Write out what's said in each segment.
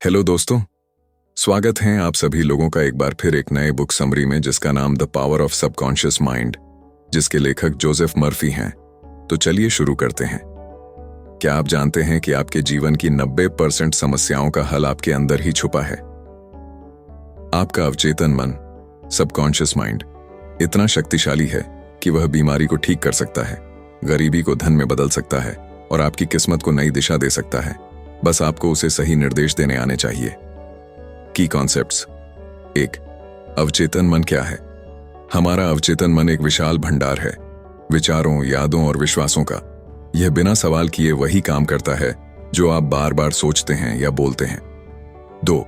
Hello दोस्तों, स्वागत है आप सभी लोगों का एक बार फिर एक नए बुक समरी में जिसका नाम the power of subconscious mind, जिसके लेखक जोसेफ मर्फी हैं। तो चलिए शुरू करते हैं। क्या आप जानते हैं कि आपके जीवन की 90% समस्याओं का हल आपके अंदर ही छुपा है? आपका अवचेतन मन, सबकॉन्शियस माइंड, इतना शक्तिशाली है कि वह बीमारी को ठीक कर सकता है, गरीबी को धन में बदल सकता है और आपकी किस्मत को नई दिशा दे सकता है। बस आपको उसे सही निर्देश देने आने चाहिए। की कॉन्सेप्ट्स। 1. अवचेतन मन क्या है? हमारा अवचेतन मन एक विशाल भंडार है, विचारों, यादों और विश्वासों का। यह बिना सवाल किए वही काम करता है जो आप बार बार सोचते हैं या बोलते हैं। 2.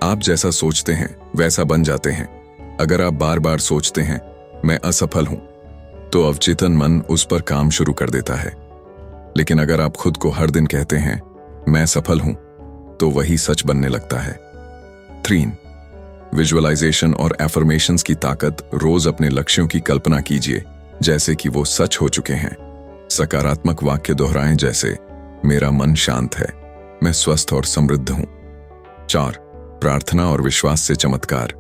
आप जैसा सोचते हैं वैसा बन जाते हैं। अगर आप बार बार सोचते हैं मैं असफल हूं, तो अवचेतन मन उस पर काम शुरू कर देता है। लेकिन अगर आप खुद को हर दिन कहते हैं मैं सफल हूं, तो वही सच बनने लगता है। 3. विजुअलाइजेशन और एफर्मेशंस की ताकत। रोज अपने लक्ष्यों की कल्पना कीजिए जैसे कि वो सच हो चुके हैं। सकारात्मक वाक्य दोहराएं जैसे मेरा मन शांत है, मैं स्वस्थ और समृद्ध हूं। 4. प्रार्थना और विश्वास से चमत्कार।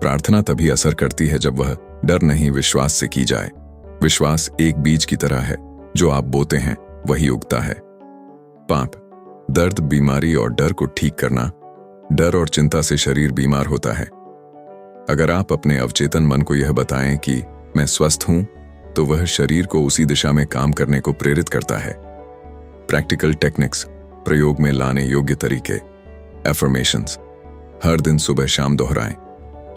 प्रार्थना तभी असर करती है जब वह डर नहीं विश्वास से की जाए। विश्वास एक बीज की तरह है, जो आप बोते हैं वही उगता है। 5. दर्द, बीमारी और डर को ठीक करना। डर और चिंता से शरीर बीमार होता है। अगर आप अपने अवचेतन मन को यह बताएं कि मैं स्वस्थ हूं, तो वह शरीर को उसी दिशा में काम करने को प्रेरित करता है। प्रैक्टिकल टेक्निक्स, प्रयोग में लाने योग्य तरीके। एफर्मेशंस, हर दिन सुबह शाम दोहराएं।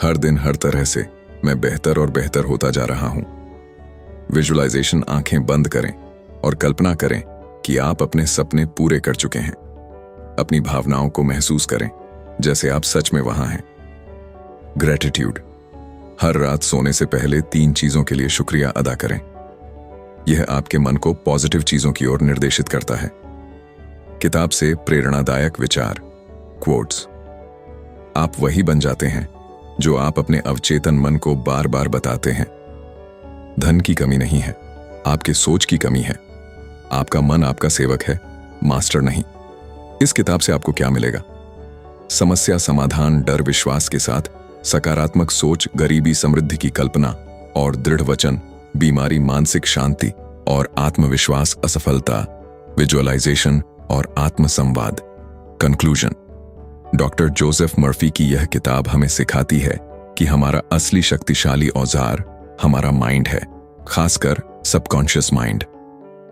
हर दिन हर तरह से मैं बेहतर और बेहतर होता जा रहा हूं। विजुअलाइजेशन, आंखें बंद करें और कल्पना करें कि आप अपने सपने पूरे कर चुके हैं। अपनी भावनाओं को महसूस करें जैसे आप सच में वहां हैं। ग्रेटिट्यूड, हर रात सोने से पहले 3 चीजों के लिए शुक्रिया अदा करें। यह आपके मन को पॉजिटिव चीजों की ओर निर्देशित करता है। किताब से प्रेरणादायक विचार, क्वोट्स। आप वही बन जाते हैं जो आप अपने अवचेतन मन को बार बार बताते हैं। धन की कमी नहीं है, आपके सोच की कमी है। आपका मन आपका सेवक है, मास्टर नहीं। इस किताब से आपको क्या मिलेगा? समस्या समाधान, डर विश्वास के साथ सकारात्मक सोच, गरीबी समृद्धि की कल्पना और दृढ़ वचन, बीमारी मानसिक शांति और आत्मविश्वास असफलता, विजुअलाइजेशन और आत्मसंवाद। कंक्लूजन, डॉक्टर जोसेफ मर्फी की यह किताब हमें सिखाती है कि हमारा असली शक्तिशाली औजार हमारा माइंड है, खासकर सबकॉन्शियस माइंड।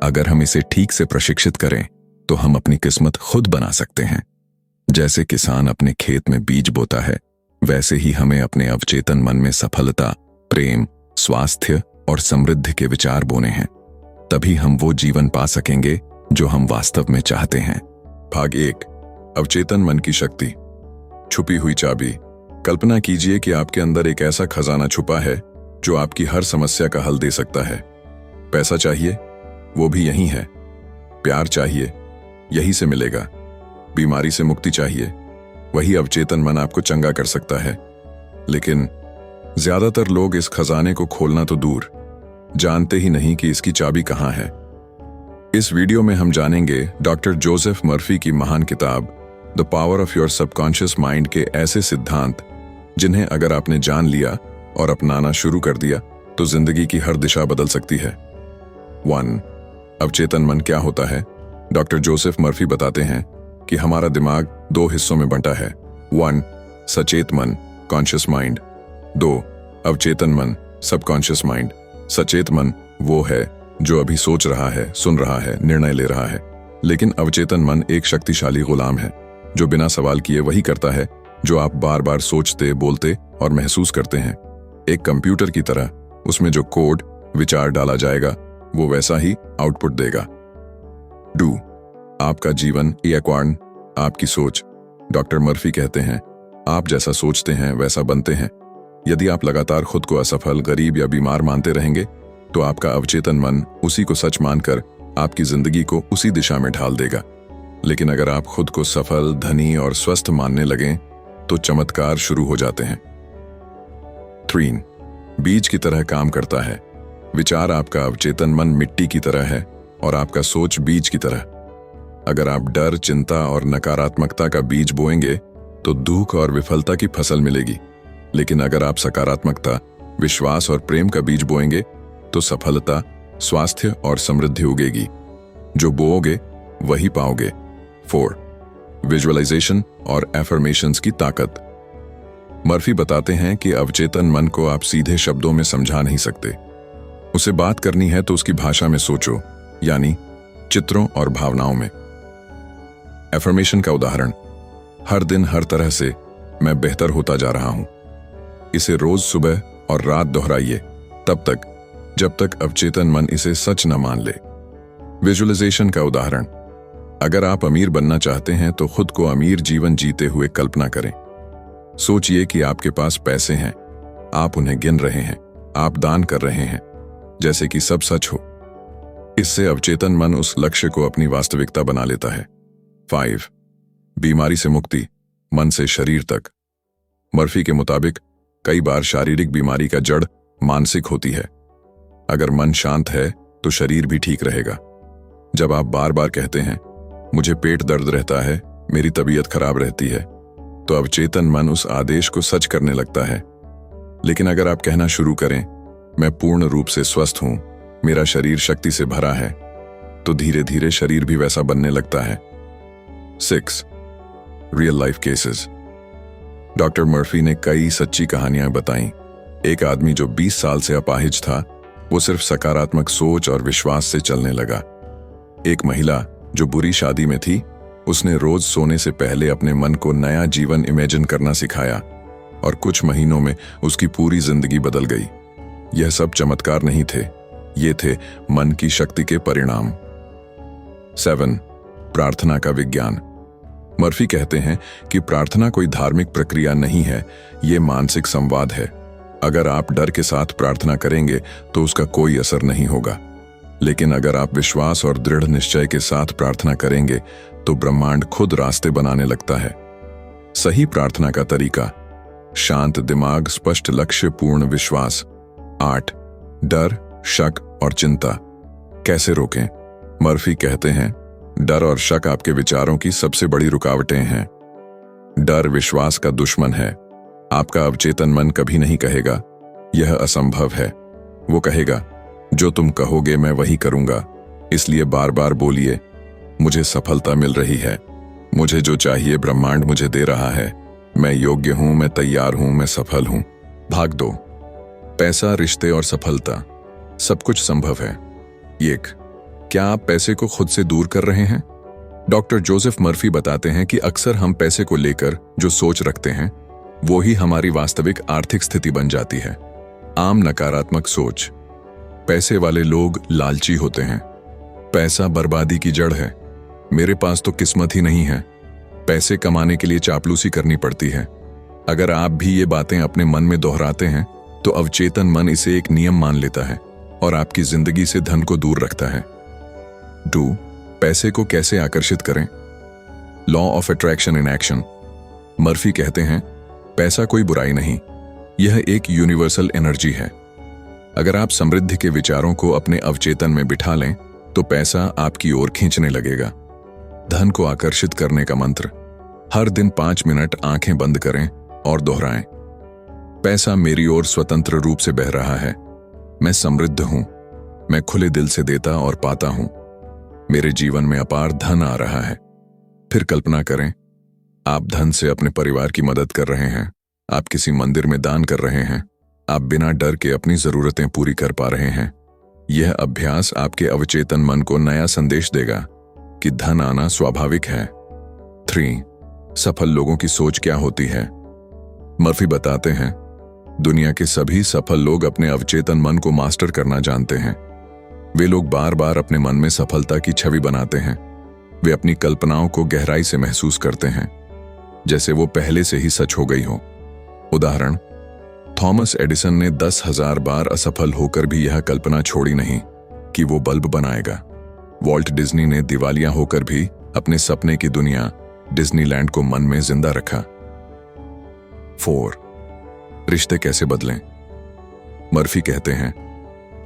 अगर हम इसे ठीक से प्रशिक्षित करें तो हम अपनी किस्मत खुद बना सकते हैं। जैसे किसान अपने खेत में बीज बोता है, वैसे ही हमें अपने अवचेतन मन में सफलता, प्रेम, स्वास्थ्य और समृद्धि के विचार बोने हैं। तभी हम वो जीवन पा सकेंगे जो हम वास्तव में चाहते हैं। भाग 1, अवचेतन मन की शक्ति। छुपी हुई चाबी। कल्पना कीजिए कि आपके अंदर एक ऐसा खजाना छुपा है जो आपकी हर समस्या का हल दे सकता है। पैसा चाहिए? वो भी यही है। प्यार चाहिए? यही से मिलेगा। बीमारी से मुक्ति चाहिए? वही अवचेतन मन आपको चंगा कर सकता है। लेकिन ज्यादातर लोग इस खजाने को खोलना तो दूर, जानते ही नहीं कि इसकी चाबी कहां है। इस वीडियो में हम जानेंगे डॉक्टर जोसेफ मर्फी की महान किताब the power of your subconscious mind के ऐसे सिद्धांत जिन्हें अगर आपने जान लिया और अपनाना शुरू कर दिया तो जिंदगी की हर दिशा बदल सकती है। 1. अवचेतन मन क्या होता है? डॉक्टर जोसेफ मर्फी बताते हैं कि हमारा दिमाग 2 हिस्सों में बंटा है। 1. सचेत मन, कॉन्शियस माइंड। 2. अवचेतन मन, सबकॉन्शियस माइंड। सचेत मन वो है जो अभी सोच रहा है, सुन रहा है, निर्णय ले रहा है। लेकिन अवचेतन मन एक शक्तिशाली गुलाम है जो बिना सवाल किए वही करता है जो आप बार बार सोचते, बोलते और महसूस करते हैं। एक कंप्यूटर की तरह उसमें जो कोड, विचार डाला जाएगा वो वैसा ही आउटपुट देगा। डू, आपका जीवन एक्वार्न, आपकी सोच। डॉक्टर मर्फी कहते हैं आप जैसा सोचते हैं वैसा बनते हैं। यदि आप लगातार खुद को असफल, गरीब या बीमार मानते रहेंगे तो आपका अवचेतन मन उसी को सच मानकर आपकी जिंदगी को उसी दिशा में ढाल देगा। लेकिन अगर आप खुद को सफल, धनी और स्वस्थ मानने लगें तो चमत्कार शुरू हो जाते हैं। 3. बीज की तरह काम करता है। विचार आपका अवचेतन मन मिट्टी की तरह है और आपका सोच बीज की तरह। अगर आप डर, चिंता और नकारात्मकता का बीज बोएंगे तो दुख और विफलता की फसल मिलेगी। लेकिन अगर आप सकारात्मकता, विश्वास और प्रेम का बीज बोएंगे तो सफलता, स्वास्थ्य और समृद्धि उगेगी। जो बोओगे वही पाओगे। 4. विजुअलाइजेशन और एफर्मेशंस की ताकत। मर्फी बताते हैं कि अवचेतन मन को आप सीधे शब्दों में समझा नहीं सकते। उसे बात करनी है तो उसकी भाषा में सोचो, यानी चित्रों और भावनाओं में। एफर्मेशन का उदाहरण, हर दिन हर तरह से मैं बेहतर होता जा रहा हूं। इसे रोज सुबह और रात दोहराइए, तब तक जब तक अवचेतन मन इसे सच न मान ले। विजुअलाइजेशन का उदाहरण, अगर आप अमीर बनना चाहते हैं तो खुद को अमीर जीवन जीते हुए कल्पना करें। सोचिए कि आपके पास पैसे हैं, आप उन्हें गिन रहे हैं, आप दान कर रहे हैं, जैसे कि सब सच हो। इससे अवचेतन मन उस लक्ष्य को अपनी वास्तविकता बना लेता है। 5. बीमारी से मुक्ति, मन से शरीर तक। मर्फी के मुताबिक कई बार शारीरिक बीमारी का जड़ मानसिक होती है। अगर मन शांत है तो शरीर भी ठीक रहेगा। जब आप बार बार कहते हैं, मुझे पेट दर्द रहता है, मेरी तबीयत खराब रहती है, तो अवचेतन मन उस आदेश को सच करने लगता है। लेकिन अगर आप कहना शुरू करें, मैं पूर्ण रूप से स्वस्थ हूं, मेरा शरीर शक्ति से भरा है, तो धीरे धीरे शरीर भी वैसा बनने लगता है। 6. Real life cases. Doctor Murphy ने कई सच्ची कहानियां बताईं। एक आदमी जो 20 साल से अपाहिज था, वो सिर्फ सकारात्मक सोच और विश्वास से चलने लगा। एक महिला जो बुरी शादी में थी, उसने रोज सोने से पहले अपने मन को नया जीवन इमेजिन करना सिखाया और कुछ महीनों में उसकी पूरी जिंदगी बदल गई। यह सब चमत्कार नहीं थे, ये थे मन की शक्ति के परिणाम। 7. प्रार्थना का विज्ञान। मर्फी कहते हैं कि प्रार्थना कोई धार्मिक प्रक्रिया नहीं है, ये मानसिक संवाद है। अगर आप डर के साथ प्रार्थना करेंगे तो उसका कोई असर नहीं होगा। लेकिन अगर आप विश्वास और दृढ़ निश्चय के साथ प्रार्थना करेंगे तो ब्रह्मांड खुद रास्ते बनाने लगता है। सही प्रार्थना का तरीका, शांत दिमाग, स्पष्ट लक्ष्य, पूर्ण विश्वास। 8. डर, शक और चिंता कैसे रोकें। मर्फी कहते हैं, डर और शक आपके विचारों की सबसे बड़ी रुकावटें हैं। डर विश्वास का दुश्मन है। आपका अवचेतन मन कभी नहीं कहेगा, यह असंभव है। वो कहेगा, जो तुम कहोगे मैं वही करूंगा। इसलिए बार बार बोलिए, मुझे सफलता मिल रही है, मुझे जो चाहिए ब्रह्मांड मुझे दे रहा है, मैं योग्य हूं, मैं तैयार हूं, मैं सफल हूं। भाग 2. पैसा, रिश्ते और सफलता, सब कुछ संभव है। 1. क्या आप पैसे को खुद से दूर कर रहे हैं? डॉक्टर जोसेफ मर्फी बताते हैं कि अक्सर हम पैसे को लेकर जो सोच रखते हैं वो ही हमारी वास्तविक आर्थिक स्थिति बन जाती है। आम नकारात्मक सोच, पैसे वाले लोग लालची होते हैं, पैसा बर्बादी की जड़ है, मेरे पास तो किस्मत ही नहीं है, पैसे कमाने के लिए चापलूसी करनी पड़ती है। अगर आप भी ये बातें अपने मन में दोहराते हैं तो अवचेतन मन इसे एक नियम मान लेता है और आपकी जिंदगी से धन को दूर रखता है। 2. पैसे को कैसे आकर्षित करें। Law of attraction in action. Murphy कहते हैं, पैसा कोई बुराई नहीं, यह एक यूनिवर्सल एनर्जी है। अगर आप समृद्धि के विचारों को अपने अवचेतन में बिठा लें तो पैसा आपकी ओर खींचने लगेगा। धन को आकर्षित करने का मंत्र, हर दिन 5 मिनट आंखें बंद करें और दोहराएं, पैसा मेरी ओर स्वतंत्र रूप से बह रहा है, मैं समृद्ध हूं, मैं खुले दिल से देता और पाता हूं, मेरे जीवन में अपार धन आ रहा है। फिर कल्पना करें, आप धन से अपने परिवार की मदद कर रहे हैं, आप किसी मंदिर में दान कर रहे हैं, आप बिना डर के अपनी जरूरतें पूरी कर पा रहे हैं। यह अभ्यास आपके अवचेतन मन को नया संदेश देगा कि धन आना स्वाभाविक है। 3. सफल लोगों की सोच क्या होती है। मर्फी बताते हैं, दुनिया के सभी सफल लोग अपने अवचेतन मन को मास्टर करना जानते हैं। वे लोग बार बार अपने मन में सफलता की छवि बनाते हैं। वे अपनी कल्पनाओं को गहराई से महसूस करते हैं, जैसे वो पहले से ही सच हो गई हो। उदाहरण, थॉमस एडिसन ने 10,000 बार असफल होकर भी यह कल्पना छोड़ी नहीं कि वो बल्ब बनाएगा। वॉल्ट डिज्नी ने दिवालिया होकर भी अपने सपने की दुनिया डिज्नीलैंड को मन में जिंदा रखा। 4. रिश्ते कैसे बदलें। मर्फी कहते हैं,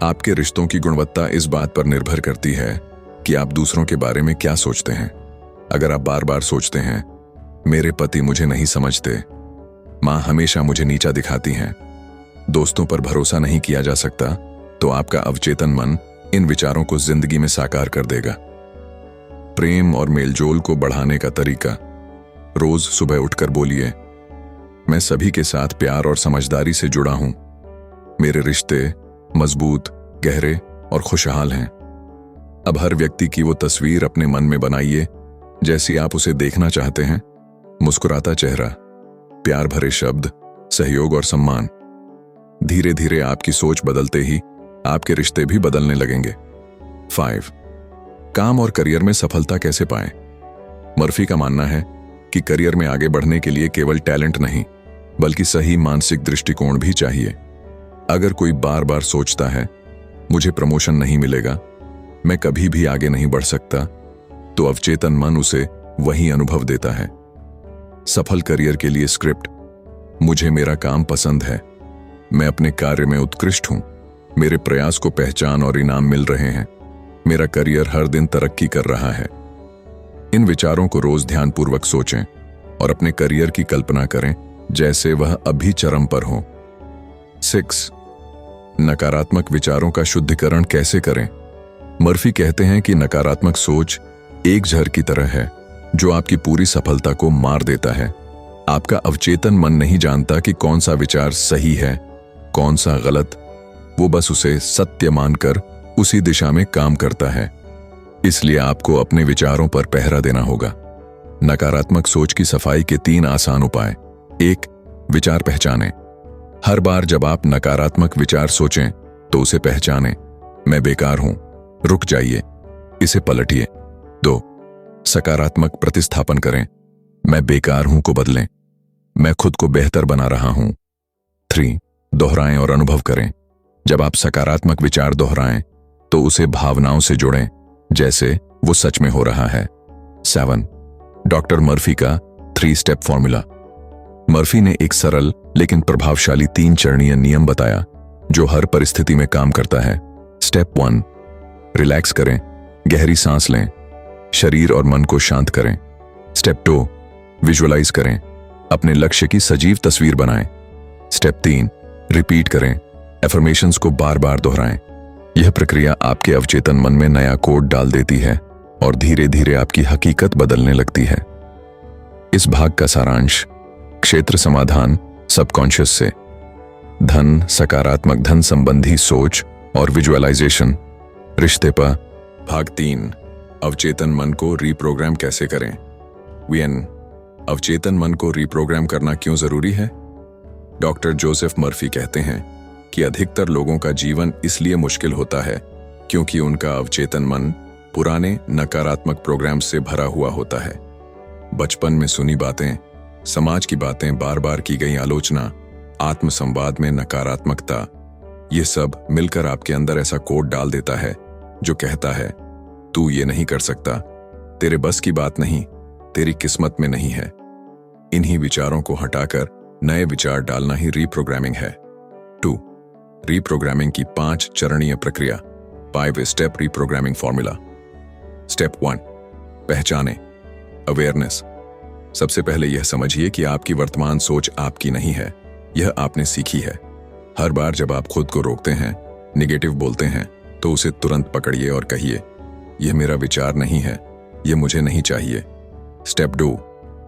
आपके रिश्तों की गुणवत्ता इस बात पर निर्भर करती है कि आप दूसरों के बारे में क्या सोचते हैं। अगर आप बार बार सोचते हैं, मेरे पति मुझे नहीं समझते, माँ हमेशा मुझे नीचा दिखाती हैं, दोस्तों पर भरोसा नहीं किया जा सकता, तो आपका अवचेतन मन इन विचारों को जिंदगी में साकार कर देगा। प्रेम और मेलजोल को बढ़ाने का तरीका, रोज सुबह उठकर बोलिए, मैं सभी के साथ प्यार और समझदारी से जुड़ा हूं। मेरे रिश्ते मजबूत, गहरे और खुशहाल हैं। अब हर व्यक्ति की वो तस्वीर अपने मन में बनाइए जैसी आप उसे देखना चाहते हैं। मुस्कुराता चेहरा, प्यार भरे शब्द, सहयोग और सम्मान। धीरे धीरे आपकी सोच बदलते ही आपके रिश्ते भी बदलने लगेंगे। 5. काम और करियर में सफलता कैसे पाएं? मर्फी का मानना है कि करियर में आगे बढ़ने के लिए केवल टैलेंट नहीं, बल्कि सही मानसिक दृष्टिकोण भी चाहिए। अगर कोई बार बार सोचता है, मुझे प्रमोशन नहीं मिलेगा, मैं कभी भी आगे नहीं बढ़ सकता, तो अवचेतन मन उसे वही अनुभव देता है। सफल करियर के लिए स्क्रिप्ट, मुझे मेरा काम पसंद है, मैं अपने कार्य में उत्कृष्ट हूं, मेरे प्रयास को पहचान और इनाम मिल रहे हैं, मेरा करियर हर दिन तरक्की कर रहा है। इन विचारों को रोज ध्यानपूर्वक सोचें और अपने करियर की कल्पना करें जैसे वह अभी चरम पर हो। 6. नकारात्मक विचारों का शुद्धिकरण कैसे करें? मर्फी कहते हैं कि नकारात्मक सोच एक जहर की तरह है जो आपकी पूरी सफलता को मार देता है। आपका अवचेतन मन नहीं जानता कि कौन सा विचार सही है, कौन सा गलत। वो बस उसे सत्य मानकर उसी दिशा में काम करता है। इसलिए आपको अपने विचारों पर पहरा देना होगा। नकारात्मक सोच की सफाई के 3 आसान उपाय। 1. विचार पहचानें। हर बार जब आप नकारात्मक विचार सोचें तो उसे पहचानें। मैं बेकार हूं, रुक जाइए, इसे पलटिए। 2. सकारात्मक प्रतिस्थापन करें। मैं बेकार हूं को बदलें, मैं खुद को बेहतर बना रहा हूं। 3. दोहराएं और अनुभव करें। जब आप सकारात्मक विचार दोहराएं तो उसे भावनाओं से जोड़ें जैसे वो सच में हो रहा है। 7. डॉक्टर मर्फी का 3 स्टेप फॉर्मूला। मर्फी ने एक सरल लेकिन प्रभावशाली 3 चरणीय नियम बताया जो हर परिस्थिति में काम करता है। स्टेप 1, रिलैक्स करें, गहरी सांस लें, शरीर और मन को शांत करें। स्टेप 2, विजुअलाइज करें, अपने लक्ष्य की सजीव तस्वीर बनाएं। स्टेप 3, रिपीट करें, एफर्मेशंस को बार बार दोहराएं। यह प्रक्रिया आपके अवचेतन मन में नया कोड डाल देती है और धीरे धीरे आपकी हकीकत बदलने लगती है। इस भाग का सारांश, क्षेत्र समाधान सबकॉन्शियस से, धन, सकारात्मक धन संबंधी सोच और विजुअलाइजेशन, रिश्ते पर। भाग 3, अवचेतन मन को रीप्रोग्राम कैसे करें? वीएन, अवचेतन मन को रीप्रोग्राम करना क्यों जरूरी है? डॉक्टर जोसेफ मर्फी कहते हैं कि अधिकतर लोगों का जीवन इसलिए मुश्किल होता है क्योंकि उनका अवचेतन मन पुराने नकारात्मक प्रोग्राम से भरा हुआ होता है। बचपन में सुनी बातें, समाज की बातें, बार बार की गई आलोचना, आत्मसंवाद में नकारात्मकता, ये सब मिलकर आपके अंदर ऐसा कोड डाल देता है जो कहता है, तू ये नहीं कर सकता, तेरे बस की बात नहीं, तेरी किस्मत में नहीं है। इन्हीं विचारों को हटाकर नए विचार डालना ही रीप्रोग्रामिंग है। 2. रीप्रोग्रामिंग की 5 चरणीय प्रक्रिया, 5 स्टेप रीप्रोग्रामिंग फॉर्मूला। स्टेप 1, पहचानें, अवेयरनेस। सबसे पहले यह समझिए कि आपकी वर्तमान सोच आपकी नहीं है, यह आपने सीखी है। हर बार जब आप खुद को रोकते हैं, निगेटिव बोलते हैं, तो उसे तुरंत पकड़िए और कहिए, यह मेरा विचार नहीं है, यह मुझे नहीं चाहिए। स्टेप 2,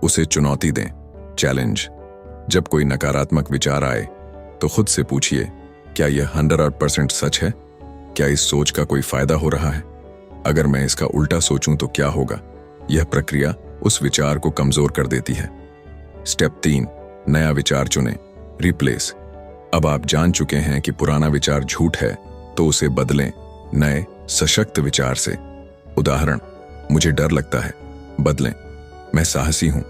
उसे चुनौती दें, चैलेंज। जब कोई नकारात्मक विचार आए तो खुद से पूछिए, क्या यह 100% सच है? क्या इस सोच का कोई फायदा हो रहा है? अगर मैं इसका उल्टा सोचूं तो क्या होगा? यह प्रक्रिया उस विचार को कमजोर कर देती है। स्टेप 3, नया विचार चुनें, रिप्लेस। अब आप जान चुके हैं कि पुराना विचार झूठ है, तो उसे बदलें नए सशक्त विचार से। उदाहरण, मुझे डर लगता है, बदलें, मैं साहसी हूं,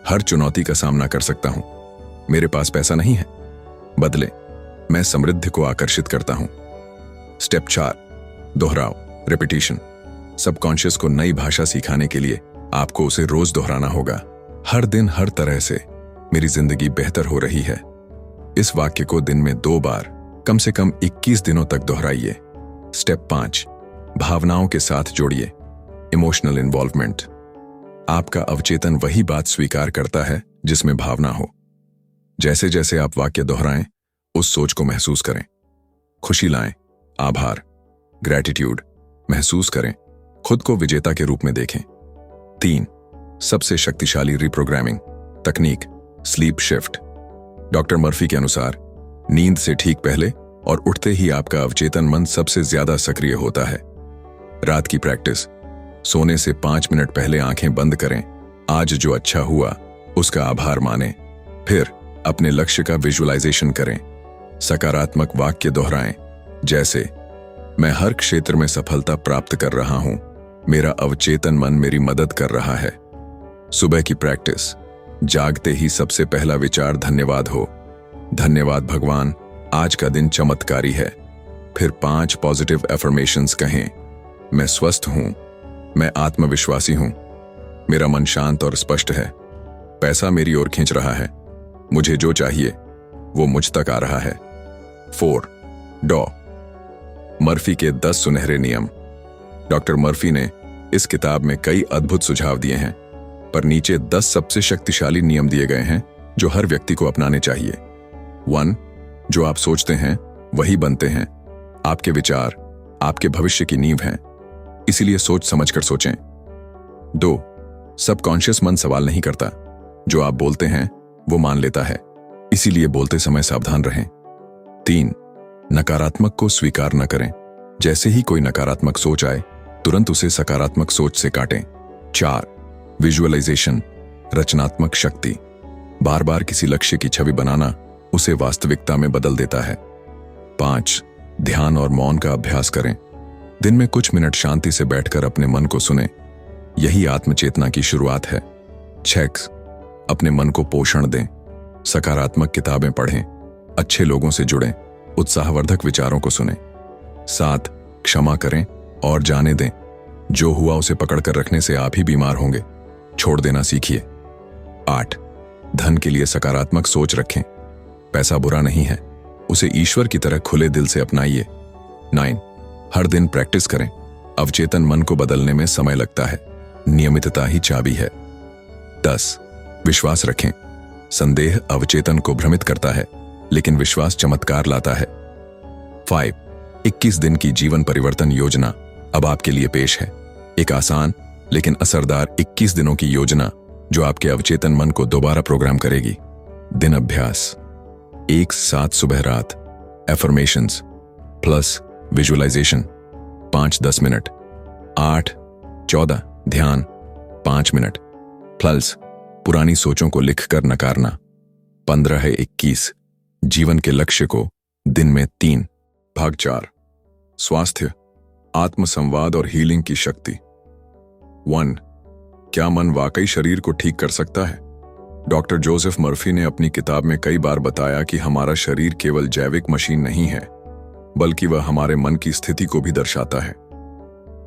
हर चुनौती का सामना कर सकता हूं। मेरे पास पैसा नहीं है, बदलें, मैं समृद्धि को आकर्षित करता हूं। Step 4, दोहराओ, repetition. सबकॉन्शियस को नई भाषा सिखाने के लिए आपको उसे रोज दोहराना होगा। हर दिन हर तरह से मेरी जिंदगी बेहतर हो रही है। इस वाक्य को दिन में 2 बार कम से कम 21 दिनों तक दोहराइए। स्टेप 5, भावनाओं के साथ जोड़िए, इमोशनल इन्वॉल्वमेंट। आपका अवचेतन वही बात स्वीकार करता है जिसमें भावना हो। जैसे जैसे आप वाक्य दोहराएं, उस सोच को महसूस करें। खुशी लाएं, आभार, ग्रैटिट्यूड महसूस करें, खुद को विजेता के रूप में देखें। 3. सबसे शक्तिशाली रिप्रोग्रामिंग तकनीक, स्लीप शिफ्ट। डॉक्टर मर्फी के अनुसार नींद से ठीक पहले और उठते ही आपका अवचेतन मन सबसे ज्यादा सक्रिय होता है। रात की प्रैक्टिस, सोने से 5 मिनट पहले आंखें बंद करें, आज जो अच्छा हुआ उसका आभार मानें, फिर अपने लक्ष्य का विजुअलाइजेशन करें। सकारात्मक वाक्य दोहराएं, जैसे मैं हर क्षेत्र में सफलता प्राप्त कर रहा हूं, मेरा अवचेतन मन मेरी मदद कर रहा है। सुबह की प्रैक्टिस, जागते ही सबसे पहला विचार धन्यवाद हो, धन्यवाद भगवान, आज का दिन चमत्कारी है। फिर 5 पॉजिटिव एफर्मेशंस कहें, मैं स्वस्थ हूं, मैं आत्मविश्वासी हूं, मेरा मन शांत और स्पष्ट है, पैसा मेरी ओर खींच रहा है, मुझे जो चाहिए वो मुझ तक आ रहा है। 4. डॉ मर्फी के 10 सुनहरे नियम। डॉक्टर मर्फी ने इस किताब में कई अद्भुत सुझाव दिए हैं, पर नीचे 10 सबसे शक्तिशाली नियम दिए गए हैं जो हर व्यक्ति को अपनाने चाहिए। 1. जो आप सोचते हैं वही बनते हैं। आपके विचार आपके भविष्य की नींव हैं, इसीलिए सोच समझकर सोचें। 2. सबकॉन्शियस मन सवाल नहीं करता, जो आप बोलते हैं वो मान लेता है, इसीलिए बोलते समय सावधान रहें। 3. नकारात्मक को स्वीकार न करें, जैसे ही कोई नकारात्मक सोच आए तुरंत उसे सकारात्मक सोच से काटें। 4. विजुअलाइजेशन, रचनात्मक शक्ति, बार बार किसी लक्ष्य की छवि बनाना उसे वास्तविकता में बदल देता है। 5. ध्यान और मौन का अभ्यास करें, दिन में कुछ मिनट शांति से बैठकर अपने मन को सुनें, यही आत्मचेतना की शुरुआत है। 6. अपने मन को पोषण दें, सकारात्मक किताबें पढ़ें, अच्छे लोगों से जुड़ें, उत्साहवर्धक विचारों को सुनें। 7. क्षमा करें और जाने दें, जो हुआ उसे पकड़कर रखने से आप ही बीमार होंगे, छोड़ देना सीखिए। 8. धन के लिए सकारात्मक सोच रखें, पैसा बुरा नहीं है, उसे ईश्वर की तरह खुले दिल से अपनाइए। 9. हर दिन प्रैक्टिस करें, अवचेतन मन को बदलने में समय लगता है, नियमितता ही चाबी है। 10. विश्वास रखें, संदेह अवचेतन को भ्रमित करता है, लेकिन विश्वास चमत्कार लाता है। 5. 21 दिन की जीवन परिवर्तन योजना अब आपके लिए पेश है, एक आसान लेकिन असरदार 21 दिनों की योजना जो आपके अवचेतन मन को दोबारा प्रोग्राम करेगी। दिन अभ्यास, एक साथ सुबह रात, एफर्मेशंस प्लस विजुअलाइजेशन 5-10 मिनट। 8-14 ध्यान 5 मिनट प्लस पुरानी सोचों को लिखकर नकारना। 15-21 जीवन के लक्ष्य को दिन में 3। भाग 4 स्वास्थ्य, आत्मसंवाद और हीलिंग की शक्ति। 1. क्या मन वाकई शरीर को ठीक कर सकता है? डॉक्टर जोसेफ मर्फी ने अपनी किताब में कई बार बताया कि हमारा शरीर केवल जैविक मशीन नहीं है, बल्कि वह हमारे मन की स्थिति को भी दर्शाता है।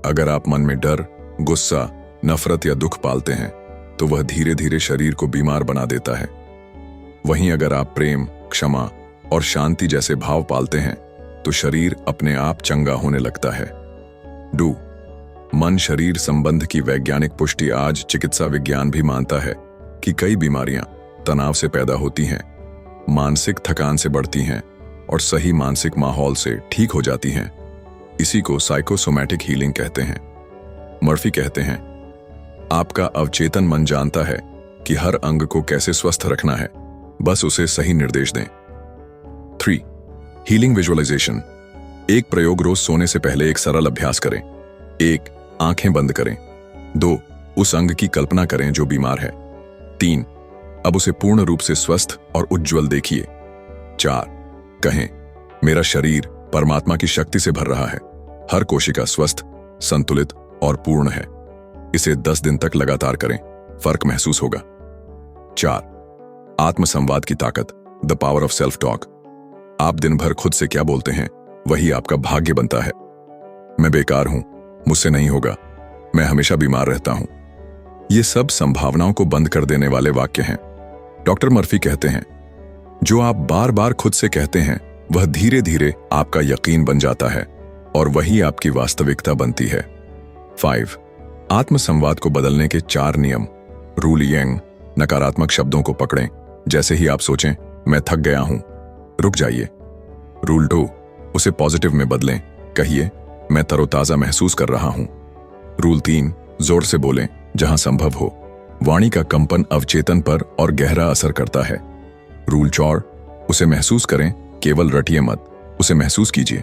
अगर आप मन में डर, गुस्सा, नफरत या दुख पालते हैं, तो वह धीरे धीरे शरीर को बीमार बना देता है। वहीं अगर आप प्रेम, क्षमा और शांति जैसे भाव पालते हैं, तो शरीर अपने आप चंगा होने लगता है। डू मन शरीर संबंध की वैज्ञानिक पुष्टि। आज चिकित्सा विज्ञान भी मानता है कि कई बीमारियां तनाव से पैदा होती हैं, मानसिक थकान से बढ़ती हैं और सही मानसिक माहौल से ठीक हो जाती हैं। इसी को साइकोसोमैटिक हीलिंग कहते हैं। मर्फी कहते हैं, आपका अवचेतन मन जानता है कि हर अंग को कैसे स्वस्थ रखना है, बस उसे सही निर्देश दें। 3. Healing visualisation. एक प्रयोग, रोज सोने से पहले एक सरल अभ्यास करें। 1. आंखें बंद करें। 2. उस अंग की कल्पना करें जो बीमार है। 3. अब उसे पूर्ण रूप से स्वस्थ और उज्जवल देखिए। 4. कहें, मेरा शरीर परमात्मा की शक्ति से भर रहा है, हर कोशिका स्वस्थ, संतुलित और पूर्ण है। इसे 10 दिन तक लगातार करें, फर्क महसूस होगा। 4. आत्मसंवाद की ताकत, the power of self talk. आप दिन भर खुद से क्या बोलते हैं, वही आपका भाग्य बनता है। मैं बेकार हूं, मुझसे नहीं होगा, मैं हमेशा बीमार रहता हूं। ये सब संभावनाओं को बंद कर देने वाले वाक्य हैं। डॉक्टर मर्फी कहते हैं, जो आप बार बार खुद से कहते हैं, वह धीरे धीरे आपका यकीन बन जाता है और वही आपकी वास्तविकता बनती है। 5. आत्मसंवाद को बदलने के 4 नियम। रूल यंग, नकारात्मक शब्दों को पकड़ें। जैसे ही आप सोचें मैं थक गया हूं, रुक जाइए। रूल 2, उसे पॉजिटिव में बदलें। कहिए मैं तरोताजा महसूस कर रहा हूं। रूल 3, जोर से बोलें जहां संभव हो। वाणी का कंपन अवचेतन पर और गहरा असर करता है। रूल 4, उसे महसूस करें, केवल रटिए मत, उसे महसूस कीजिए।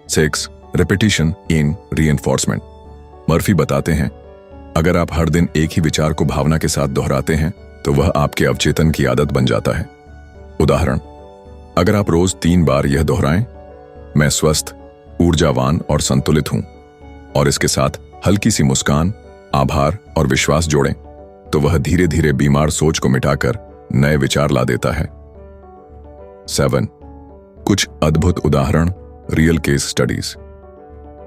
6, रिपीटिशन इन रीइंफोर्समेंट। मर्फी बताते हैं, अगर आप हर दिन एक ही विचार को भावना के साथ दोहराते हैं तो वह आपके अवचेतन की आदत बन जाता है। उदाहरण, अगर आप रोज 3 बार यह दोहराएं, मैं स्वस्थ, ऊर्जावान और संतुलित हूं, और इसके साथ हल्की सी मुस्कान, आभार और विश्वास जोड़ें, तो वह धीरे धीरे बीमार सोच को मिटाकर नए विचार ला देता है। 7, कुछ अद्भुत उदाहरण, रियल केस स्टडीज।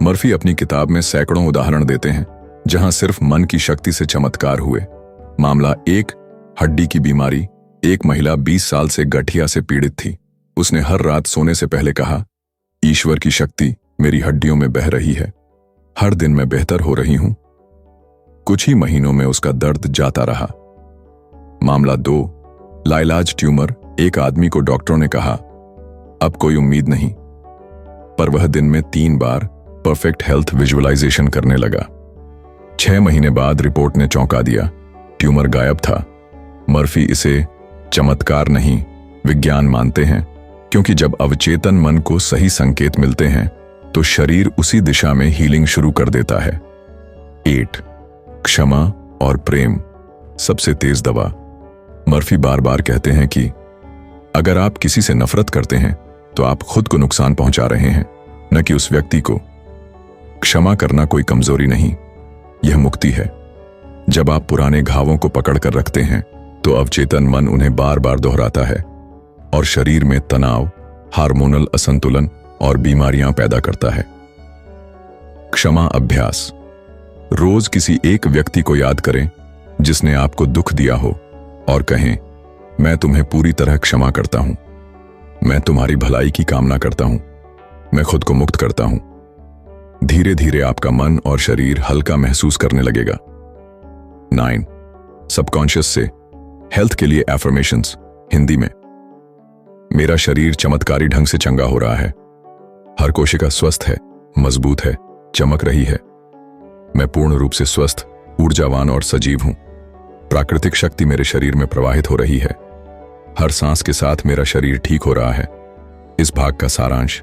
मर्फी अपनी किताब में सैकड़ों उदाहरण देते हैं जहां सिर्फ मन की शक्ति से चमत्कार हुए। मामला 1, हड्डी की बीमारी। एक महिला 20 साल से गठिया से पीड़ित थी। उसने हर रात सोने से पहले कहा, ईश्वर की शक्ति मेरी हड्डियों में बह रही है, हर दिन मैं बेहतर हो रही हूं। कुछ ही महीनों में उसका दर्द जाता रहा। मामला 2, लाइलाज ट्यूमर। एक आदमी को डॉक्टरों ने कहा, अब कोई उम्मीद नहीं, पर वह दिन में 3 बार परफेक्ट हेल्थ विजुअलाइजेशन करने लगा। 6 महीने बाद रिपोर्ट ने चौंका दिया, ट्यूमर गायब था। मर्फी इसे चमत्कार नहीं, विज्ञान मानते हैं, क्योंकि जब अवचेतन मन को सही संकेत मिलते हैं तो शरीर उसी दिशा में हीलिंग शुरू कर देता है। 8, क्षमा और प्रेम, सबसे तेज दवा। मर्फी बार बार कहते हैं कि अगर आप किसी से नफरत करते हैं तो आप खुद को नुकसान पहुंचा रहे हैं, न कि उस व्यक्ति को। क्षमा करना कोई कमजोरी नहीं, यह मुक्ति है। जब आप पुराने घावों को पकड़कर रखते हैं तो अवचेतन मन उन्हें बार बार दोहराता है और शरीर में तनाव, हार्मोनल असंतुलन और बीमारियां पैदा करता है। क्षमा अभ्यास। रोज किसी एक व्यक्ति को याद करें जिसने आपको दुख दिया हो और कहें, मैं तुम्हें पूरी तरह क्षमा करता हूं, मैं तुम्हारी भलाई की कामना करता हूं, मैं खुद को मुक्त करता हूं। धीरे धीरे आपका मन और शरीर हल्का महसूस करने लगेगा। 9, सबकॉन्शियस से हेल्थ के लिए एफर्मेशंस। हिंदी में, मेरा शरीर चमत्कारी ढंग से चंगा हो रहा है, हर कोशिका स्वस्थ है, मजबूत है, चमक रही है। मैं पूर्ण रूप से स्वस्थ, ऊर्जावान और सजीव हूं। प्राकृतिक शक्ति मेरे शरीर में प्रवाहित हो रही है, हर सांस के साथ मेरा शरीर ठीक हो रहा है। इस भाग का सारांश।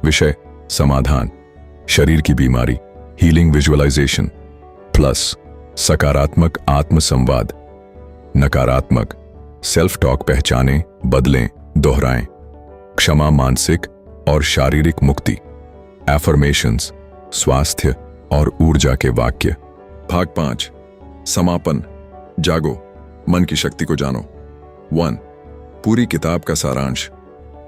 विषय, समाधान, शरीर की बीमारी, हीलिंग विजुअलाइजेशन, प्लस सकारात्मक आत्मसंवाद, नकारात्मक सेल्फ टॉक पहचानें, बदलें, दोहराएं। क्षमा, मानसिक और शारीरिक मुक्ति, एफर्मेशंस, स्वास्थ्य और ऊर्जा के वाक्य। भाग 5, समापन। जागो, मन की शक्ति को जानो। 1, पूरी किताब का सारांश।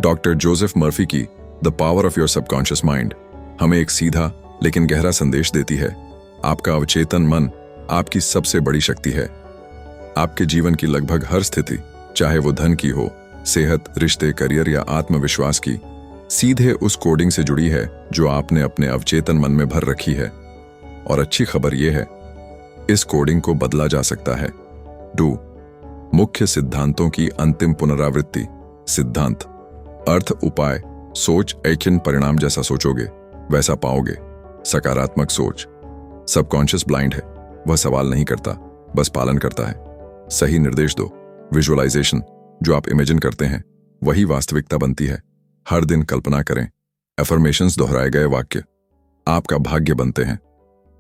डॉक्टर जोसेफ मर्फी की the power of your subconscious mind हमें एक सीधा लेकिन गहरा संदेश देती है। आपका अवचेतन मन आपकी सबसे बड़ी शक्ति है। आपके जीवन की लगभग हर स्थिति, चाहे वो धन की हो, सेहत, रिश्ते, करियर या आत्मविश्वास की, सीधे उस कोडिंग से जुड़ी है जो आपने अपने अवचेतन मन में भर रखी है। और अच्छी खबर यह है, इस कोडिंग को बदला जा सकता है। 2, मुख्य सिद्धांतों की अंतिम पुनरावृत्ति। सिद्धांत, अर्थ, उपाय। सोच, एक्शन, परिणाम जैसा सोचोगे वैसा पाओगे। सकारात्मक सोच। सबकॉन्शियस ब्लाइंड है, वह सवाल नहीं करता, बस पालन करता है। सही निर्देश दो। विजुअलाइजेशन, जो आप इमेजिन करते हैं वही वास्तविकता बनती है। हर दिन कल्पना करें। एफर्मेशंस, दोहराए गए वाक्य आपका भाग्य बनते हैं।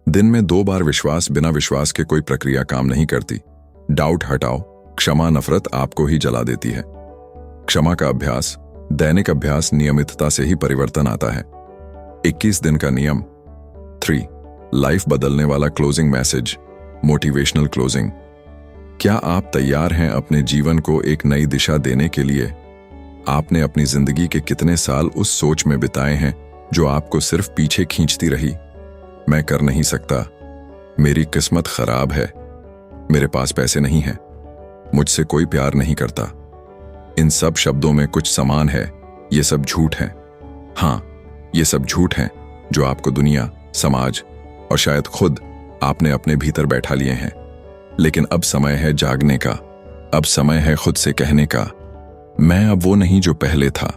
दिन में 2 बार विश्वास, बिना विश्वास के कोई प्रक्रिया काम नहीं करती। डाउट हटाओ। क्षमा, नफरत आपको ही जला देती है। क्षमा का अभ्यास, दैनिक अभ्यास, नियमितता से ही परिवर्तन आता है। 21 दिन का नियम। 3, लाइफ बदलने वाला क्लोजिंग मैसेज, मोटिवेशनल क्लोजिंग। क्या आप तैयार हैं अपने जीवन को एक नई दिशा देने के लिए? आपने अपनी जिंदगी के कितने साल उस सोच में बिताए हैं जो आपको सिर्फ पीछे खींचती रही? मैं कर नहीं सकता, मेरी किस्मत खराब है, मेरे पास पैसे नहीं हैं, मुझसे कोई प्यार नहीं करता। इन सब शब्दों में कुछ समान है, ये सब झूठ है। हाँ, ये सब झूठ हैं जो आपको दुनिया, समाज और शायद खुद आपने अपने भीतर बैठा लिए हैं। लेकिन अब समय है जागने का। अब समय है खुद से कहने का, मैं अब वो नहीं जो पहले था।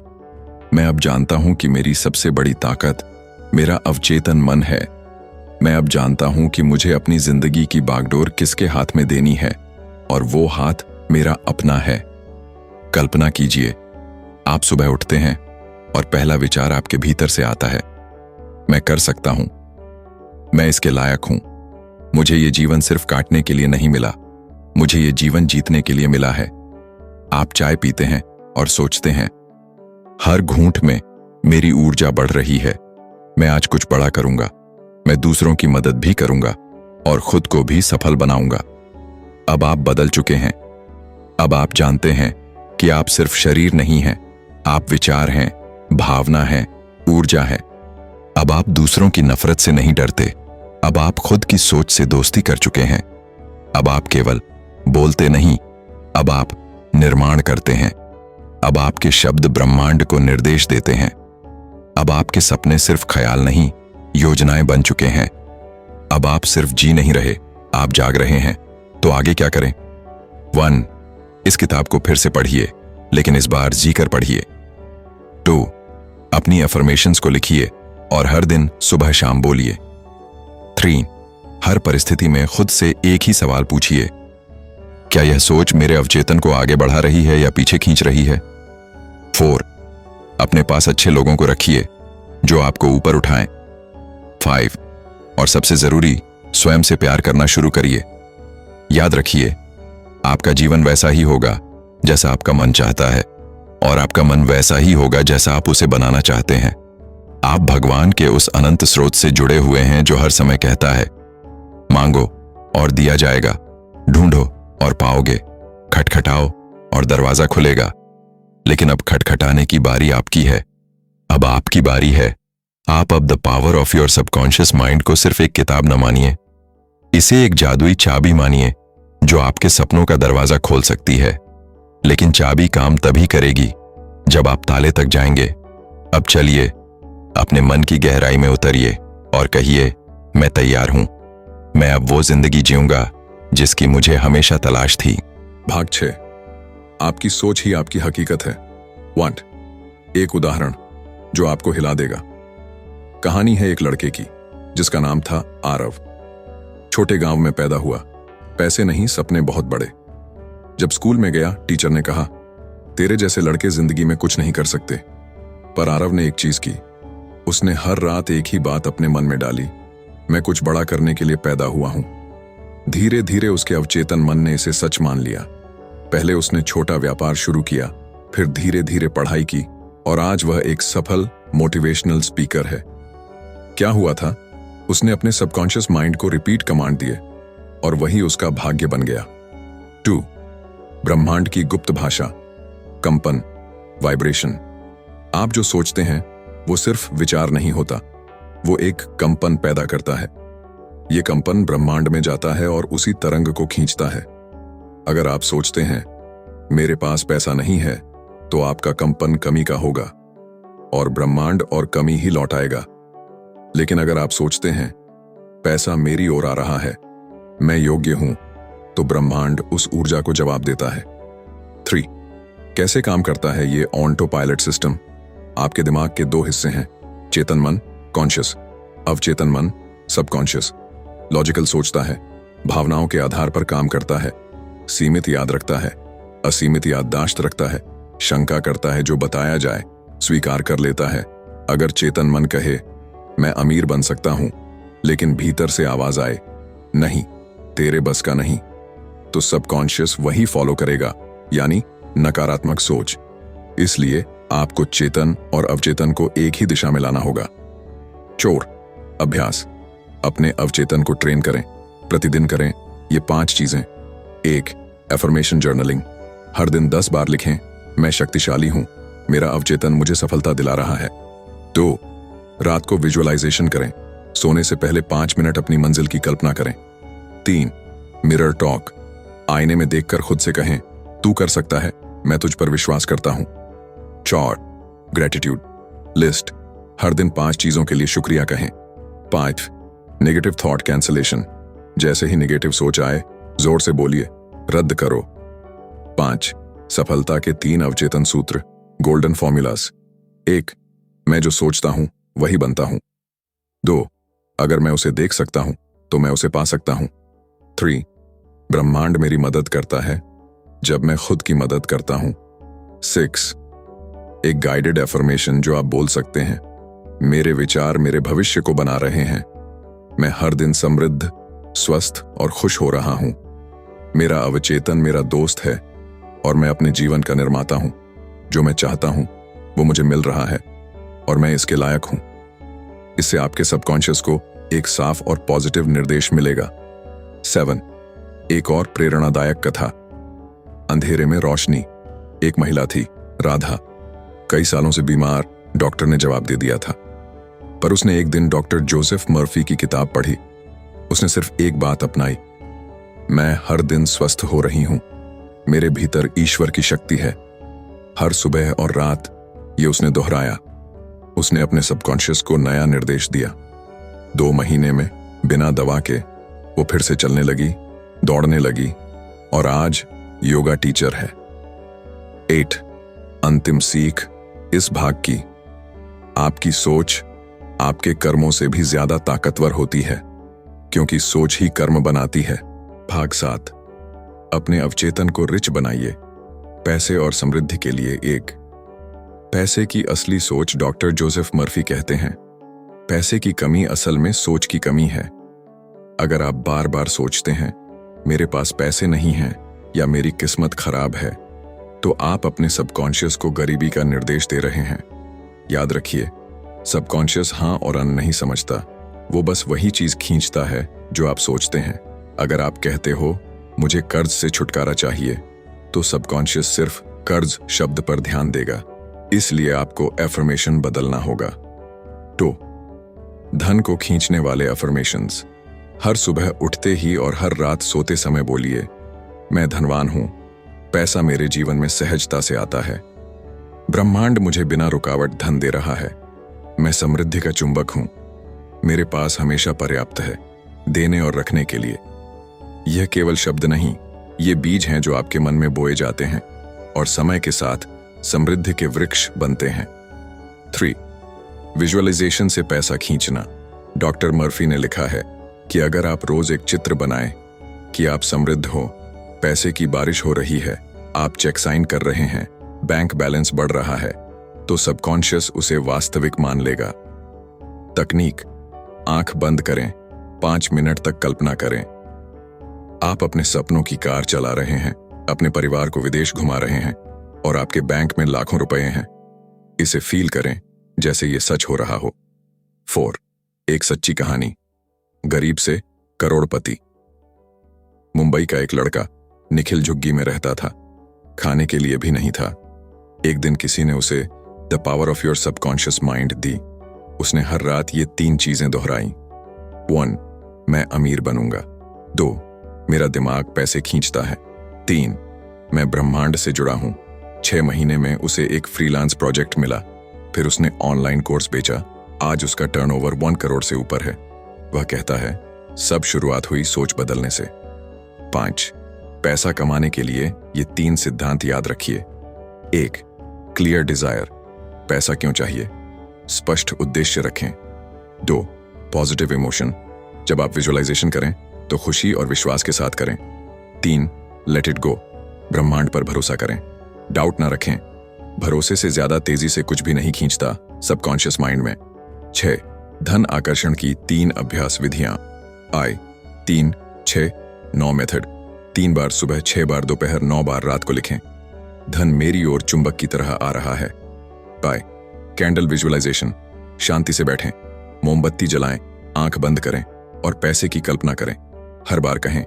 मैं अब जानता हूं कि मेरी सबसे बड़ी ताकत मेरा अवचेतन मन है। मैं अब जानता हूं कि मुझे अपनी जिंदगी की बागडोर किसके हाथ में देनी है, और वो हाथ मेरा अपना है। कल्पना कीजिए, आप सुबह उठते हैं और पहला विचार आपके भीतर से आता है, मैं कर सकता हूं, मैं इसके लायक हूं। मुझे ये जीवन सिर्फ काटने के लिए नहीं मिला, मुझे ये जीवन जीतने के लिए मिला है। आप चाय पीते हैं और सोचते हैं, हर घूंट में मेरी ऊर्जा बढ़ रही है। मैं आज कुछ बड़ा करूंगा, मैं दूसरों की मदद भी करूंगा और खुद को भी सफल बनाऊंगा। अब आप बदल चुके हैं। अब आप जानते हैं कि आप सिर्फ शरीर नहीं हैं, आप विचार हैं, भावना है, ऊर्जा है। अब आप दूसरों की नफरत से नहीं डरते। अब आप खुद की सोच से दोस्ती कर चुके हैं। अब आप केवल बोलते नहीं, अब आप निर्माण करते हैं। अब आपके शब्द ब्रह्मांड को निर्देश देते हैं। अब आपके सपने सिर्फ ख्याल नहीं, योजनाएं बन चुके हैं। अब आप सिर्फ जी नहीं रहे, आप जाग रहे हैं। तो आगे क्या करें? 1, इस किताब को फिर से पढ़िए, लेकिन इस बार जीकर पढ़िए। 2, अपनी अफर्मेशंस को लिखिए और हर दिन सुबह शाम बोलिए। 3, हर परिस्थिति में खुद से एक ही सवाल पूछिए, क्या यह सोच मेरे अवचेतन को आगे बढ़ा रही है या पीछे खींच रही है? 4, अपने पास अच्छे लोगों को रखिए जो आपको ऊपर उठाएं। 5, और सबसे जरूरी, स्वयं से प्यार करना शुरू करिए। याद रखिए, आपका जीवन वैसा ही होगा जैसा आपका मन चाहता है, और आपका मन वैसा ही होगा जैसा आप उसे बनाना चाहते हैं। आप भगवान के उस अनंत स्रोत से जुड़े हुए हैं जो हर समय कहता है, मांगो और दिया जाएगा, ढूंढो और पाओगे, खटखटाओ और दरवाजा खुलेगा। लेकिन अब खटखटाने की बारी आपकी है। अब आपकी बारी है। आप अब the power of your subconscious mind को सिर्फ एक किताब न मानिए, इसे एक जादुई चाबी मानिए जो आपके सपनों का दरवाजा खोल सकती है। लेकिन चाबी काम तभी करेगी जब आप ताले तक जाएंगे। अब चलिए, अपने मन की गहराई में उतरिए और कहिए, मैं तैयार हूं। मैं अब वो जिंदगी जीऊंगा जिसकी मुझे हमेशा तलाश थी। भाग 6, आपकी सोच ही आपकी हकीकत है। 1, एक उदाहरण जो आपको हिला देगा। कहानी है एक लड़के की जिसका नाम था आरव। छोटे गांव में पैदा हुआ, पैसे नहीं, सपने बहुत बड़े। जब स्कूल में गया, टीचर ने कहा, तेरे जैसे लड़के जिंदगी में कुछ नहीं कर सकते। पर आरव ने एक चीज की, उसने हर रात एक ही बात अपने मन में डाली, मैं कुछ बड़ा करने के लिए पैदा हुआ हूं। धीरे धीरे उसके अवचेतन मन ने इसे सच मान लिया। पहले उसने छोटा व्यापार शुरू किया, फिर धीरे धीरे पढ़ाई की, और आज वह एक सफल मोटिवेशनल स्पीकर है। क्या हुआ था? उसने अपने सबकॉन्शियस माइंड को रिपीट कमांड दिए और वही उसका भाग्य बन गया। 2, ब्रह्मांड की गुप्त भाषा, कंपन, वाइब्रेशन। आप जो सोचते हैं वो सिर्फ विचार नहीं होता, वो एक कंपन पैदा करता है। ये कंपन ब्रह्मांड में जाता है और उसी तरंग को खींचता है। अगर आप सोचते हैं मेरे पास पैसा नहीं है, तो आपका कंपन कमी का होगा और ब्रह्मांड और कमी ही लौट आएगा। लेकिन अगर आप सोचते हैं पैसा मेरी ओर आ रहा है, मैं योग्य हूं, तो ब्रह्मांड उस ऊर्जा को जवाब देता है। 3, कैसे काम करता है ये ऑटो पायलट सिस्टम? आपके दिमाग के 2 हिस्से हैं, चेतन मन, कॉन्शियस, अवचेतन मन, सबकॉन्शियस। लॉजिकल सोचता है, भावनाओं के आधार पर काम करता है, सीमित याद रखता है, असीमित याददाश्त रखता है, शंका करता है, जो बताया जाए स्वीकार कर लेता है। अगर चेतन मन कहे मैं अमीर बन सकता हूं, लेकिन भीतर से आवाज आए नहीं, तेरे बस का नहीं, तो सबकॉन्शियस वही फॉलो करेगा, यानी नकारात्मक सोच। इसलिए आपको चेतन और अवचेतन को एक ही दिशा में लाना होगा। 4, अभ्यास। अपने अवचेतन को ट्रेन करें, प्रतिदिन करें ये 5 चीजें। 1, एफर्मेशन जर्नलिंग। हर दिन 10 बार लिखें, मैं शक्तिशाली हूं, मेरा अवचेतन मुझे सफलता दिला रहा है। 2, रात को विजुअलाइजेशन करें, सोने से पहले 5 मिनट अपनी मंजिल की कल्पना करें। 3, मिरर टॉक। आईने में देखकर खुद से कहें, तू कर सकता है, मैं तुझ पर विश्वास करता हूं। 4, ग्रेटिट्यूड लिस्ट। हर दिन 5 चीजों के लिए शुक्रिया कहें। 5, नेगेटिव थॉट कैंसलेशन। जैसे ही निगेटिव सोच आए, जोर से बोलिए, रद्द करो। 5. सफलता के 3 अवचेतन सूत्र, गोल्डन फॉर्मूलास। 1. मैं जो सोचता हूं वही बनता हूं। 2. अगर मैं उसे देख सकता हूं तो मैं उसे पा सकता हूं। 3. ब्रह्मांड मेरी मदद करता है जब मैं खुद की मदद करता हूं। 6. एक गाइडेड एफर्मेशन जो आप बोल सकते हैं, मेरे विचार मेरे भविष्य को बना रहे हैं। मैं हर दिन समृद्ध, स्वस्थ और खुश हो रहा हूं। मेरा अवचेतन मेरा दोस्त है और मैं अपने जीवन का निर्माता हूं। जो मैं चाहता हूं वो मुझे मिल रहा है और मैं इसके लायक हूं। इससे आपके सबकॉन्शियस को एक साफ और पॉजिटिव निर्देश मिलेगा। 7. एक और प्रेरणादायक कथा। अंधेरे में रोशनी। एक महिला थी, राधा। कई सालों से बीमार, डॉक्टर ने जवाब दे दिया था। पर उसने एक दिन डॉक्टर जोसेफ मर्फी की किताब पढ़ी। उसने सिर्फ एक बात अपनाई, मैं हर दिन स्वस्थ हो रही हूं। मेरे भीतर ईश्वर की शक्ति है। हर सुबह और रात ये उसने दोहराया। उसने अपने सबकॉन्शियस को नया निर्देश दिया। 2 महीने में बिना दवा के वो फिर से चलने लगी, दौड़ने लगी और आज योगा टीचर है। 8. अंतिम सीख इस भाग की, आपकी सोच आपके कर्मों से भी ज्यादा ताकतवर होती है, क्योंकि सोच ही कर्म बनाती है। भाग 7. अपने अवचेतन को रिच बनाइए। पैसे और समृद्धि के लिए 1. पैसे की असली सोच डॉक्टर जोसेफ मर्फी कहते हैं, पैसे की कमी असल में सोच की कमी है। अगर आप बार बार सोचते हैं, मेरे पास पैसे नहीं हैं या मेरी किस्मत खराब है, तो आप अपने सबकॉन्शियस को गरीबी का निर्देश दे रहे हैं। याद रखिए, सबकॉन्शियस हाँ और अन नहीं समझता, वो बस वही चीज खींचता है जो आप सोचते हैं। अगर आप कहते हो मुझे कर्ज से छुटकारा चाहिए, तो सबकॉन्शियस सिर्फ कर्ज शब्द पर ध्यान देगा। इसलिए आपको एफर्मेशन बदलना होगा। 2. धन को खींचने वाले एफर्मेशंस। हर सुबह उठते ही और हर रात सोते समय बोलिए, मैं धनवान हूं, पैसा मेरे जीवन में सहजता से आता है। ब्रह्मांड मुझे बिना रुकावट धन दे रहा है। मैं समृद्धि का चुंबक हूं। मेरे पास हमेशा पर्याप्त है देने और रखने के लिए। यह केवल शब्द नहीं, ये बीज हैं जो आपके मन में बोए जाते हैं और समय के साथ समृद्धि के वृक्ष बनते हैं। 3. विजुअलाइजेशन से पैसा खींचना। डॉक्टर मर्फी ने लिखा है कि अगर आप रोज एक चित्र बनाएं कि आप समृद्ध हो, पैसे की बारिश हो रही है, आप चेक साइन कर रहे हैं, बैंक बैलेंस बढ़ रहा है, तो सबकॉन्शियस उसे वास्तविक मान लेगा। तकनीक, आंख बंद करें, 5 मिनट तक कल्पना करें। आप अपने सपनों की कार चला रहे हैं, अपने परिवार को विदेश घुमा रहे हैं और आपके बैंक में लाखों रुपए हैं। इसे फील करें जैसे ये सच हो रहा हो। 4. एक सच्ची कहानी। गरीब से करोड़पति। मुंबई का एक लड़का निखिल झुग्गी में रहता था। खाने के लिए भी नहीं था। एक दिन किसी ने उसे the power of your subconscious mind दी। उसने हर रात ये 3 चीजें दोहराई। 1. मैं अमीर बनूंगा। 2. मेरा दिमाग पैसे खींचता है। 3. मैं ब्रह्मांड से जुड़ा हूं। 6 महीने में उसे एक फ्रीलांस प्रोजेक्ट मिला। फिर उसने ऑनलाइन कोर्स बेचा। आज उसका टर्नओवर 1 करोड़ से ऊपर है। वह कहता है, सब शुरुआत हुई सोच बदलने से। 5. पैसा कमाने के लिए ये 3 सिद्धांत याद रखिए। 1. क्लियर डिजायर, पैसा क्यों चाहिए, स्पष्ट उद्देश्य रखें। 2. पॉजिटिव इमोशन, जब आप विजुअलाइजेशन करें तो खुशी और विश्वास के साथ करें। 3. लेट इट गो, ब्रह्मांड पर भरोसा करें, डाउट ना रखें। भरोसे से ज्यादा तेजी से कुछ भी नहीं खींचता सबकॉन्शियस माइंड में। 6. धन आकर्षण की 3 अभ्यास विधियां। I 3 6 9 method. 3 बार सुबह, 6 बार दोपहर, 9 बार रात को लिखें। धन मेरी ओर चुंबक की तरह आ रहा है। Bye candle visualisation. शांति से बैठें, मोमबत्ती जलाएं, आंख बंद करें और पैसे की कल्पना करें। हर बार कहें,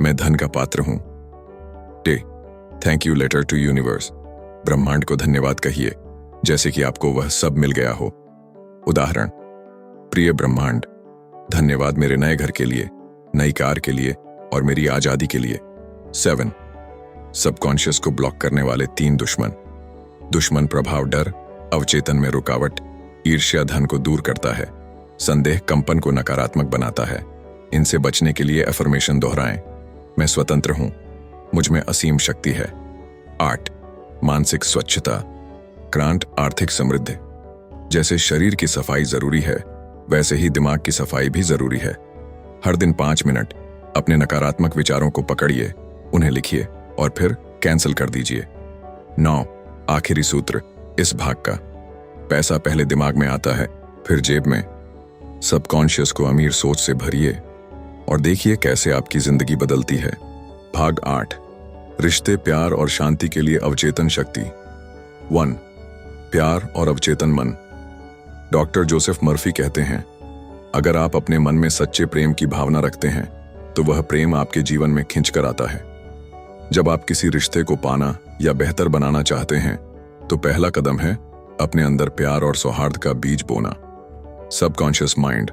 मैं धन का पात्र हूं। Day thank you letter to universe. ब्रह्मांड को धन्यवाद कहिए जैसे कि आपको वह सब मिल गया हो। उदाहरण, प्रिय ब्रह्मांड, धन्यवाद मेरे नए घर के लिए, नई कार के लिए और मेरी आजादी के लिए। 7. सबकॉन्शियस को ब्लॉक करने वाले 3 दुश्मन। दुश्मन प्रभाव डर, अवचेतन में रुकावट, ईर्ष्या धन को दूर करता है, संदेह कंपन को नकारात्मक बनाता है, इनसे बचने के लिए अफर्मेशन दोहराएं। मैं स्वतंत्र हूं, मुझ में असीम शक्ति है। 8 मानसिक स्वच्छता, क्रांत आर्थिक समृद्धि। जैसे शरीर की सफाई जरूरी है, वैसे ही दिमाग की सफाई भी जरूरी है। हर दिन 5 मिनट अपने नकारात्मक विचारों को पकड़िए, उन्हें लिखिए और फिर कैंसिल कर दीजिए। 9 आखिरी सूत्र इस भाग का। पैसा पहले दिमाग में आता है, फिर जेब में। सबकॉन्शियस को अमीर सोच से भरिए और देखिए कैसे आपकी जिंदगी बदलती है। भाग 8 रिश्ते, प्यार और शांति के लिए अवचेतन शक्ति। 1 प्यार और अवचेतन मन। डॉक्टर जोसेफ मर्फी कहते हैं, अगर आप अपने मन में सच्चे प्रेम की भावना रखते हैं तो वह प्रेम आपके जीवन में खिंच कर आता है। जब आप किसी रिश्ते को पाना या बेहतर बनाना चाहते हैं तो पहला कदम है अपने अंदर प्यार और सौहार्द का बीज बोना। सबकॉन्शियस माइंड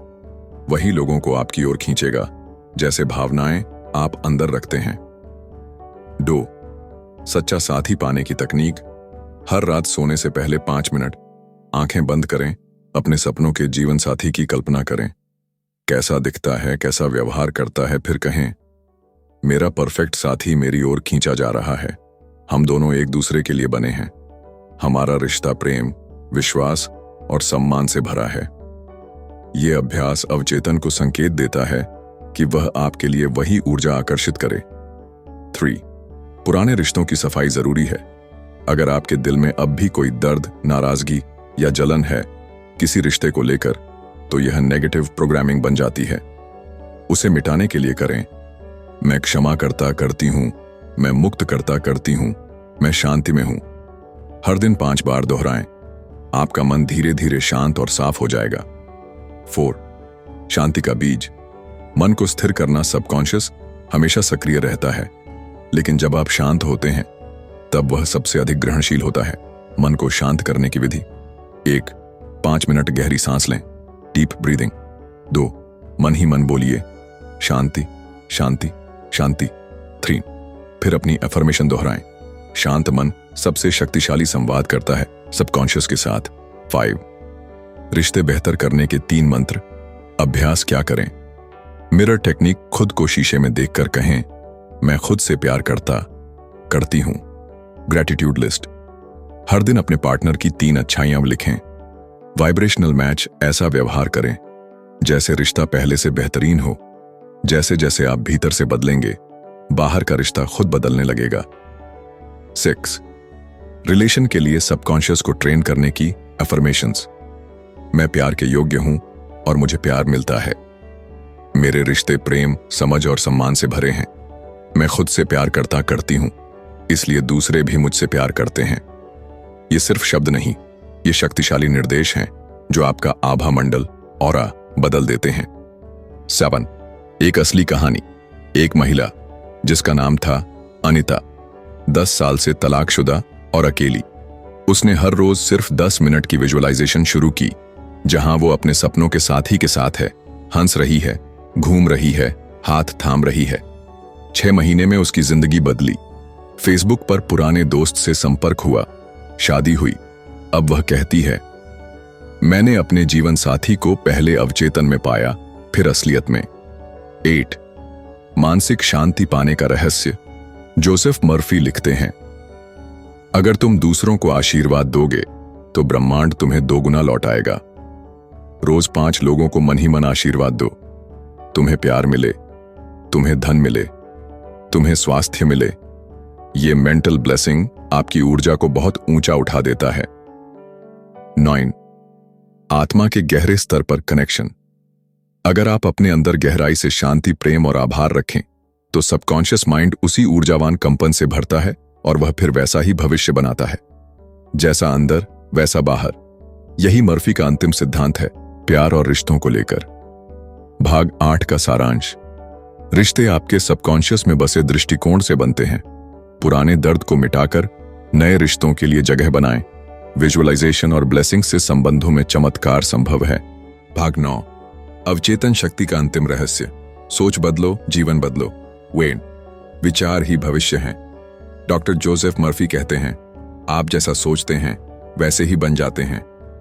वही लोगों को आपकी ओर खींचेगा जैसे भावनाएं आप अंदर रखते हैं। 2 सच्चा साथी पाने की तकनीक। हर रात सोने से पहले 5 मिनट आंखें बंद करें, अपने सपनों के जीवन साथी की कल्पना करें। कैसा दिखता है, कैसा व्यवहार करता है, फिर कहें, मेरा परफेक्ट साथी मेरी ओर खींचा जा रहा है। हम दोनों एक दूसरे के लिए बने हैं। हमारा रिश्ता प्रेम, विश्वास और सम्मान से भरा है। यह अभ्यास अवचेतन को संकेत देता है कि वह आपके लिए वही ऊर्जा आकर्षित करे। 3 पुराने रिश्तों की सफाई जरूरी है। अगर आपके दिल में अब भी कोई दर्द, नाराजगी या जलन है किसी रिश्ते को लेकर, तो यह नेगेटिव प्रोग्रामिंग बन जाती है। उसे मिटाने के लिए करें, मैं क्षमा करता करती हूं, मैं मुक्त करता करती हूं, मैं शांति में हूं। हर दिन 5 बार दोहराएं। आपका मन धीरे धीरे शांत और साफ हो जाएगा। 4 शांति का बीज। मन को स्थिर करना। सबकॉन्शियस हमेशा सक्रिय रहता है, लेकिन जब आप शांत होते हैं तब वह सबसे अधिक ग्रहणशील होता है। मन को शांत करने की विधि। 1 5 मिनट गहरी सांस लें, डीप ब्रीदिंग। 2 मन ही मन बोलिए, शांति शांति शांति। 3 फिर अपनी अफर्मेशन दोहराएं। शांत मन सबसे शक्तिशाली संवाद करता है सबकॉन्शियस के साथ। 5 रिश्ते बेहतर करने के 3 मंत्र। अभ्यास क्या करें? Mirror technique. खुद को शीशे में देखकर कहें, मैं खुद से प्यार करती हूं। Gratitude list. हर दिन अपने पार्टनर की 3 अच्छाइयां लिखें। Vibrational match. ऐसा व्यवहार करें जैसे रिश्ता पहले से बेहतरीन हो। जैसे जैसे आप भीतर से बदलेंगे, बाहर का रिश्ता खुद बदलने लगेगा। 6 रिलेशन के लिए सबकॉन्शियस को ट्रेन करने की अफर्मेशंस। मैं प्यार के योग्य हूं और मुझे प्यार मिलता है। मेरे रिश्ते प्रेम, समझ और सम्मान से भरे हैं। मैं खुद से प्यार करती हूं, इसलिए दूसरे भी मुझसे प्यार करते हैं। ये सिर्फ शब्द नहीं, ये शक्तिशाली निर्देश हैं जो आपका आभा मंडल, ऑरा बदल देते हैं। 7 एक असली कहानी। एक महिला जिसका नाम था अनिता, 10 साल से तलाकशुदा और अकेली। उसने हर रोज सिर्फ 10 मिनट की विजुअलाइजेशन शुरू की, जहां वो अपने सपनों के साथी के साथ है, हंस रही है, घूम रही है, हाथ थाम रही है। 6 महीने में उसकी जिंदगी बदली। फेसबुक पर पुराने दोस्त से संपर्क हुआ, शादी हुई। अब वह कहती है, मैंने अपने जीवन साथी को पहले अवचेतन में पाया, फिर असलियत में। 8 मानसिक शांति पाने का रहस्य। जोसेफ मर्फी लिखते हैं, अगर तुम दूसरों को आशीर्वाद दोगे तो ब्रह्मांड तुम्हें 2 गुना लौटाएगा। रोज 5 लोगों को मन ही मन आशीर्वाद दो। तुम्हें प्यार मिले, तुम्हें धन मिले, तुम्हें स्वास्थ्य मिले। ये मेंटल ब्लेसिंग आपकी ऊर्जा को बहुत ऊंचा उठा देता है। 9 आत्मा के गहरे स्तर पर कनेक्शन। अगर आप अपने अंदर गहराई से शांति, प्रेम और आभार रखें तो सबकॉन्शियस माइंड उसी ऊर्जावान कंपन से भरता है और वह फिर वैसा ही भविष्य बनाता है। जैसा अंदर वैसा बाहर। यही मर्फी का अंतिम सिद्धांत है प्यार और रिश्तों को लेकर। भाग 8 का सारांश। रिश्ते आपके सबकॉन्शियस में बसे दृष्टिकोण से बनते हैं। पुराने दर्द को मिटाकर नए रिश्तों के लिए जगह बनाएं। विजुअलाइजेशन और ब्लेसिंग से संबंधों में चमत्कार संभव है। भाग 9 अवचेतन शक्ति का अंतिम रहस्य। सोच बदलो, जीवन बदलो। वेन विचार ही भविष्य हैं। डॉक्टर जोसेफ मर्फी कहते हैं, आप जैसा सोचते हैं वैसे ही बन जाते हैं।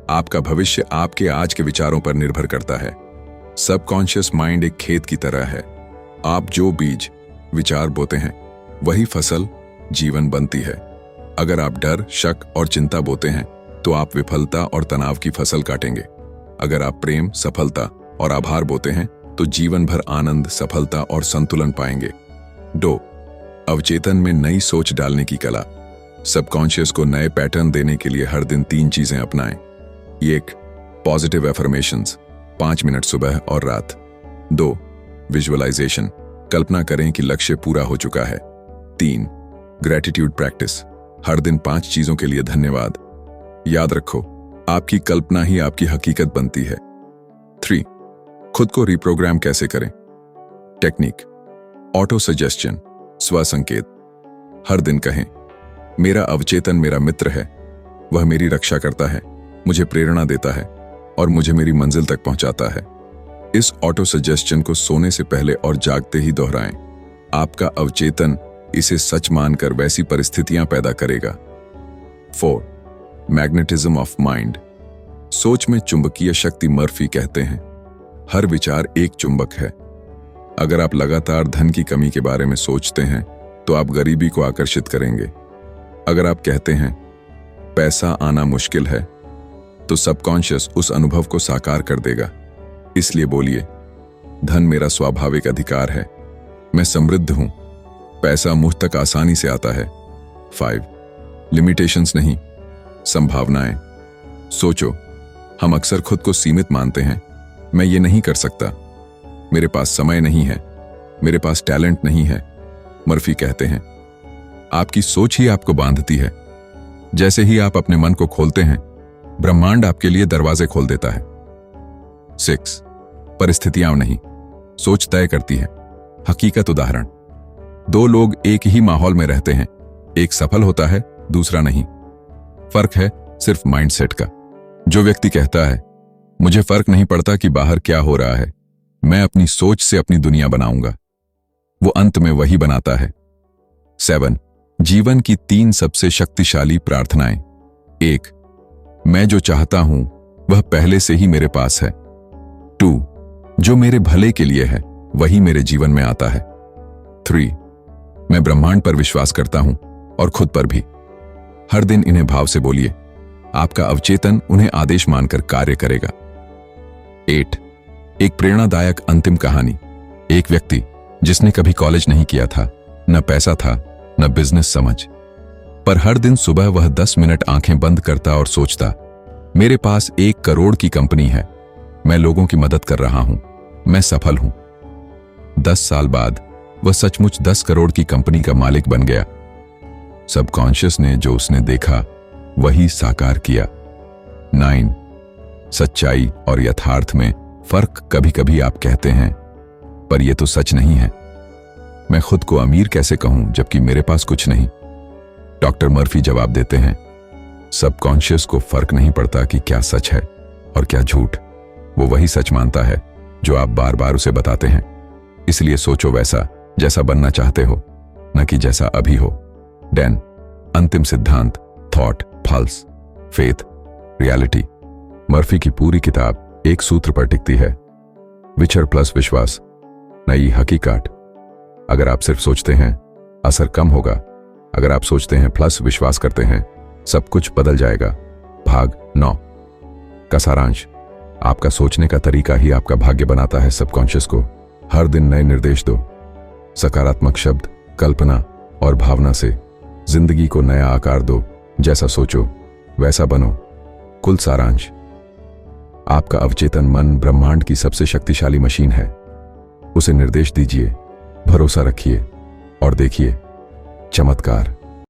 आपका भविष्य आपके आज के विचारों पर निर्भर करता है। सबकॉन्शियस माइंड एक खेत की तरह है। आप जो बीज विचार बोते हैं वही फसल जीवन बनती है। अगर आप डर, शक और चिंता बोते हैं तो आप विफलता और तनाव की फसल काटेंगे। अगर आप प्रेम, सफलता और आभार बोते हैं तो जीवन भर आनंद, सफलता और संतुलन पाएंगे। 2. अवचेतन में नई सोच डालने की कला। सबकॉन्शियस को नए पैटर्न देने के लिए हर दिन 3 चीजें अपनाएं। 1. पॉजिटिव एफर्मेशंस 5 मिनट सुबह और रात। 2. विजुअलाइजेशन, कल्पना करें कि लक्ष्य पूरा हो चुका है। 3. ग्रेटिट्यूड प्रैक्टिस, हर दिन 5 चीजों के लिए धन्यवाद। याद रखो, आपकी कल्पना ही आपकी हकीकत बनती है। 3. खुद को रिप्रोग्राम कैसे करें। टेक्निक, ऑटो सजेस्शन, स्व संकेत। हर दिन कहें, मेरा अवचेतन मेरा मित्र है, वह मेरी रक्षा करता है, मुझे प्रेरणा देता है और मुझे मेरी मंजिल तक पहुंचाता है। इस ऑटो सजेस्शन को सोने से पहले और जागते ही दोहराएं। आपका अवचेतन इसे सच मानकर वैसी परिस्थितियां पैदा करेगा। 4. मैग्नेटिज्म ऑफ माइंड, सोच में चुंबकीय शक्ति। मर्फी कहते हैं, हर विचार एक चुंबक है। अगर आप लगातार धन की कमी के बारे में सोचते हैं तो आप गरीबी को आकर्षित करेंगे। अगर आप कहते हैं पैसा आना मुश्किल है तो सबकॉन्शियस उस अनुभव को साकार कर देगा। इसलिए बोलिए, धन मेरा स्वाभाविक अधिकार है, मैं समृद्ध हूं, पैसा मुझ तक आसानी से आता है। 5. लिमिटेशंस नहीं, संभावनाएं। सोचो, हम अक्सर खुद को सीमित मानते हैं। मैं ये नहीं कर सकता, मेरे पास समय नहीं है, मेरे पास टैलेंट नहीं है। मर्फी कहते हैं, आपकी सोच ही आपको बांधती है। जैसे ही आप अपने मन को खोलते हैं, ब्रह्मांड आपके लिए दरवाजे खोल देता है। 6. परिस्थितियां नहीं, सोच तय करती है। हकीकत उदाहरण, 2 लोग एक ही माहौल में रहते हैं, एक सफल होता है, दूसरा नहीं। फर्क है सिर्फ माइंडसेट का। जो व्यक्ति कहता है मुझे फर्क नहीं पड़ता कि बाहर क्या हो रहा है, मैं अपनी सोच से अपनी दुनिया बनाऊंगा, वो अंत में वही बनाता है। 7. जीवन की 3 सबसे शक्तिशाली प्रार्थनाएं। 1. मैं जो चाहता हूं वह पहले से ही मेरे पास है। 2. जो मेरे भले के लिए है वही मेरे जीवन में आता है। 3. मैं ब्रह्मांड पर विश्वास करता हूं और खुद पर भी। हर दिन इन्हें भाव से बोलिए, आपका अवचेतन उन्हें आदेश मानकर कार्य करेगा। 8. एक प्रेरणादायक अंतिम कहानी। एक व्यक्ति जिसने कभी कॉलेज नहीं किया था, न पैसा था, न बिजनेस समझ, पर हर दिन सुबह वह 10 मिनट आंखें बंद करता और सोचता, मेरे पास 1 करोड़ की कंपनी है, मैं लोगों की मदद कर रहा हूं, मैं सफल हूं। 10 साल बाद वह सचमुच 10 करोड़ की कंपनी का मालिक बन गया। सबकॉन्शियस ने जो उसने देखा वही साकार किया। 9. सच्चाई और यथार्थ में फर्क। कभी कभी आप कहते हैं, पर यह तो सच नहीं है, मैं खुद को अमीर कैसे कहूं जबकि मेरे पास कुछ नहीं। डॉक्टर मर्फी जवाब देते हैं, सबकॉन्शियस को फर्क नहीं पड़ता कि क्या सच है और क्या झूठ, वो वही सच मानता है जो आप बार बार उसे बताते हैं। इसलिए सोचो वैसा जैसा बनना चाहते हो, न कि जैसा अभी हो। डैन, अंतिम सिद्धांत, thought, pulse, faith, reality. Murphy की पूरी किताब एक सूत्र पर टिकती है, विचार प्लस विश्वास, नई हकीकत। अगर आप सिर्फ सोचते हैं, असर कम होगा। अगर आप सोचते हैं प्लस विश्वास करते हैं, सब कुछ बदल जाएगा। भाग 9 का सारांश, आपका सोचने का तरीका ही आपका भाग्य बनाता है। सबकॉन्शियस को हर दिन नए निर्देश दो। सकारात्मक शब्द, कल्पना और भावना से जिंदगी को नया आकार दो। जैसा सोचो वैसा बनो। कुल सारांश, आपका अवचेतन मन ब्रह्मांड की सबसे शक्तिशाली मशीन है। उसे निर्देश दीजिए, भरोसा रखिए और देखिए चमत्कार।